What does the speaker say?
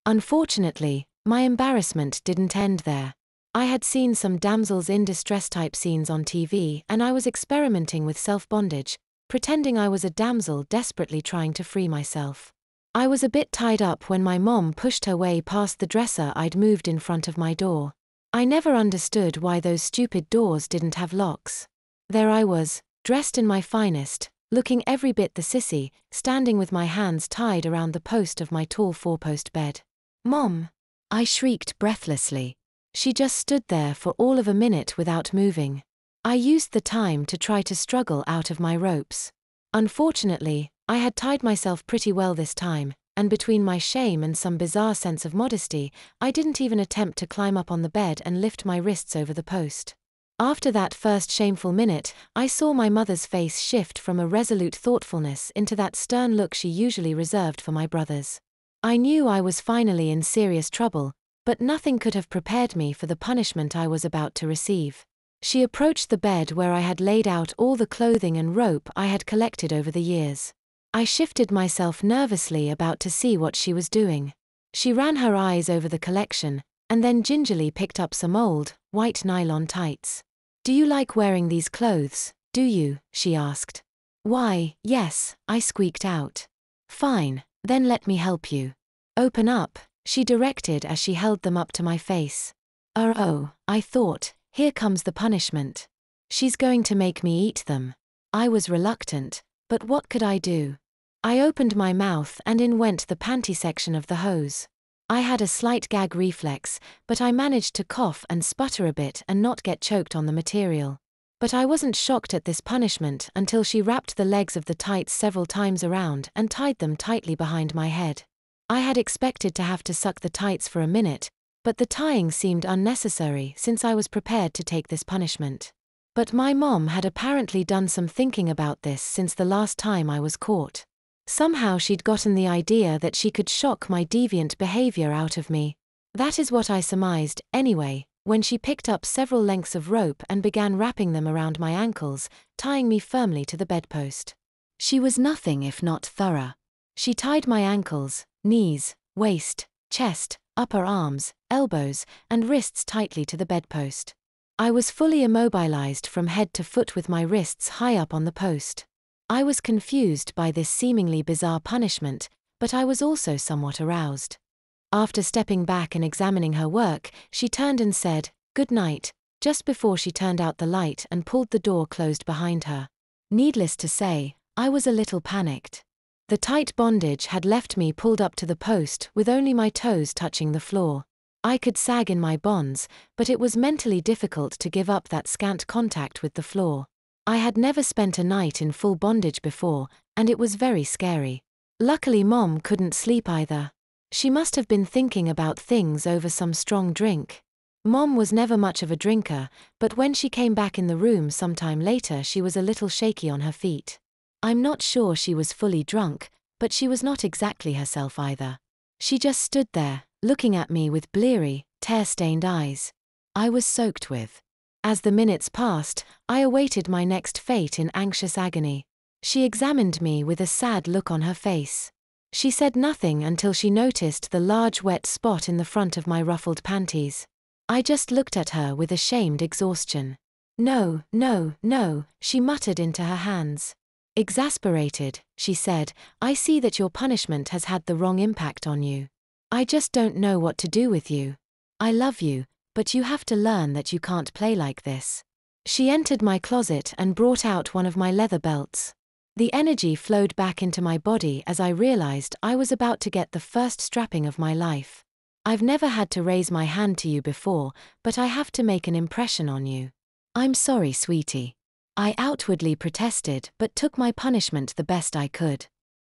Unfortunately, my embarrassment didn't end there. I had seen some damsels in distress type scenes on TV, and I was experimenting with self-bondage, pretending I was a damsel desperately trying to free myself. I was a bit tied up when my mom pushed her way past the dresser I'd moved in front of my door. I never understood why those stupid doors didn't have locks. There I was, dressed in my finest, looking every bit the sissy, standing with my hands tied around the post of my tall four-post bed. "Mom!" I shrieked breathlessly. She just stood there for all of a minute without moving. I used the time to try to struggle out of my ropes. Unfortunately, I had tied myself pretty well this time, and between my shame and some bizarre sense of modesty, I didn't even attempt to climb up on the bed and lift my wrists over the post. After that first shameful minute, I saw my mother's face shift from a resolute thoughtfulness into that stern look she usually reserved for my brothers. I knew I was finally in serious trouble, but nothing could have prepared me for the punishment I was about to receive. She approached the bed where I had laid out all the clothing and rope I had collected over the years. I shifted myself nervously about to see what she was doing. She ran her eyes over the collection, and then gingerly picked up some old, white nylon tights. "Do you like wearing these clothes, do you?" she asked. "Why, yes," I squeaked out. "Fine, then let me help you. Open up," she directed as she held them up to my face. Oh, I thought, here comes the punishment. She's going to make me eat them. I was reluctant, but what could I do? I opened my mouth and in went the panty section of the hose. I had a slight gag reflex, but I managed to cough and sputter a bit and not get choked on the material. But I wasn't shocked at this punishment until she wrapped the legs of the tights several times around and tied them tightly behind my head. I had expected to have to suck the tights for a minute, but the tying seemed unnecessary since I was prepared to take this punishment. But my mom had apparently done some thinking about this since the last time I was caught. Somehow she'd gotten the idea that she could shock my deviant behavior out of me. That is what I surmised, anyway, when she picked up several lengths of rope and began wrapping them around my ankles, tying me firmly to the bedpost. She was nothing if not thorough. She tied my ankles, knees, waist, chest, upper arms, elbows, and wrists tightly to the bedpost. I was fully immobilized from head to foot with my wrists high up on the post. I was confused by this seemingly bizarre punishment, but I was also somewhat aroused. After stepping back and examining her work, she turned and said, "Good night," just before she turned out the light and pulled the door closed behind her. Needless to say, I was a little panicked. The tight bondage had left me pulled up to the post with only my toes touching the floor. I could sag in my bonds, but it was mentally difficult to give up that scant contact with the floor. I had never spent a night in full bondage before, and it was very scary. Luckily Mom couldn't sleep either. She must have been thinking about things over some strong drink. Mom was never much of a drinker, but when she came back in the room sometime later she was a little shaky on her feet. I'm not sure she was fully drunk, but she was not exactly herself either. She just stood there, looking at me with bleary, tear-stained eyes. I was soaked with. As the minutes passed, I awaited my next fate in anxious agony. She examined me with a sad look on her face. She said nothing until she noticed the large wet spot in the front of my ruffled panties. I just looked at her with ashamed exhaustion. "No, no, no," she muttered into her hands. Exasperated, she said, "I see that your punishment has had the wrong impact on you. I just don't know what to do with you. I love you, but you have to learn that you can't play like this." She entered my closet and brought out one of my leather belts. The energy flowed back into my body as I realized I was about to get the first strapping of my life. "I've never had to raise my hand to you before, but I have to make an impression on you." "I'm sorry, sweetie." I outwardly protested but took my punishment the best I could.